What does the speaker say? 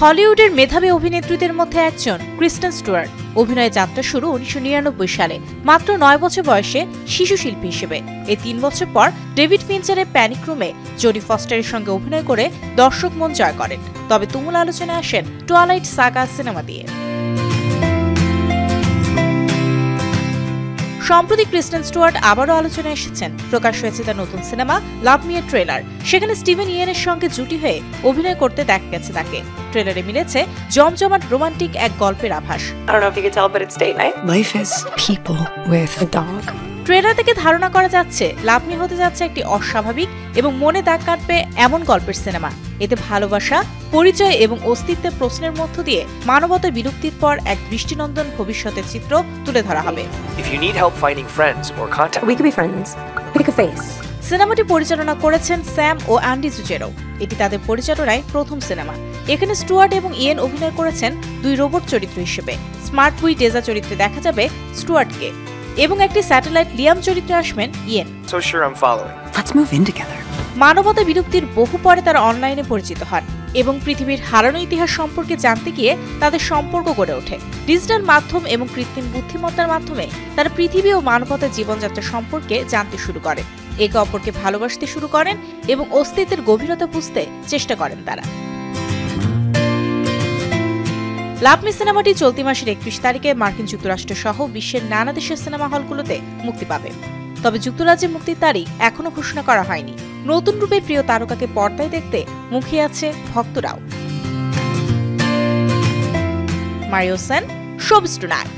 হলিউডের মেধাবী অভিনেত্রীদের মধ্যে একজন ক্রিস্টেন স্টুয়ার্ট। অভিনয়ে যাত্রা শুরু ১৯৯৯ সালে, মাত্র ৯ বছর বয়সে শিশু শিল্পী হিসেবে। এই ৩ বছর পর ডেভিড ফিঞ্চারের প্যানিক রুমে জডি ফস্টারের সঙ্গে অভিনয় করে দর্শক মন জয় করেন। তবে তুমুল আলোচনায় আসেন টুয়াইলাইট সাগা সিনেমা দিয়ে। সম্প্রতি ক্রিস্টেন স্টুয়ার্ট আবারও আলোচনায় এসেছেন। প্রকাশ হয়েছে তার নতুন সিনেমা লাভ মি এর ট্রেলার। সেখানে স্টিভেন ইয়েনের সঙ্গে জুটি হয়ে অভিনয় করতে দেখা গেছে তাকে। ট্রেলারে মিলেছে জমজমাট রোমান্টিক এক গল্পের আভাস। ট্রেলার থেকে ধারণা করা যাচ্ছে লাভ মি হতে যাচ্ছে একটি অস্বাভাবিক এবং মনে দাগ কাটবে এমন গল্পের সিনেমা। এতে ভালোবাসা, পরিচয় এবং অস্তিত্বের প্রশ্নের মধ্য দিয়ে মানবতার বিলুপ্তির পর এক দৃষ্টিনন্দন ভবিষ্যতের চিত্র তুলে ধরা হবে। সিনেমাটি পরিচালনা করেছেন স্যাম ও অ্যান্ডি জুজেরো। এটি তাদের পরিচালনায় প্রথম সিনেমা। এখানে স্টুয়ার্ট এবং ইয়েন অভিনয় করেছেন দুই রোবট চরিত্র হিসেবে। স্মার্ট বুই ডেজা চরিত্রে দেখা যাবে স্টুয়ার্টকে এবং একটি স্যাটেলাইট লিয়াম চরিত্রে আসবেন ইয়েন। মানবতা বিলুপ্তির বহু পরে তারা অনলাইনে পরিচিত হন এবং পৃথিবীর হারানো ইতিহাস সম্পর্কে জানতে গিয়ে তাদের সম্পর্ক গড়ে ওঠে। ডিজিটাল মাধ্যম এবং কৃত্রিম বুদ্ধিমত্তার মাধ্যমে তারা পৃথিবী ও মানবতার জীবনযাত্রা সম্পর্কে জানতে শুরু করেন, একে অপরকে ভালোবাসতে শুরু করেন এবং অস্তিত্বের গভীরতা বুঝতে চেষ্টা করেন তারা। লাভ মি সিনেমাটি চলতি মাসের ৩১ তারিখে মার্কিন যুক্তরাষ্ট্র সহ বিশ্বের নানা দেশের সিনেমা হলগুলোতে মুক্তি পাবে। তবে যুক্তরাজ্যে মুক্তির তারিখ এখনো ঘোষণা করা হয়নি। নতুন রূপে প্রিয় তারকাকে পর্দায় দেখতে মুখিয়ে আছে ভক্তরাও। Mario Sen, showbiz tonight.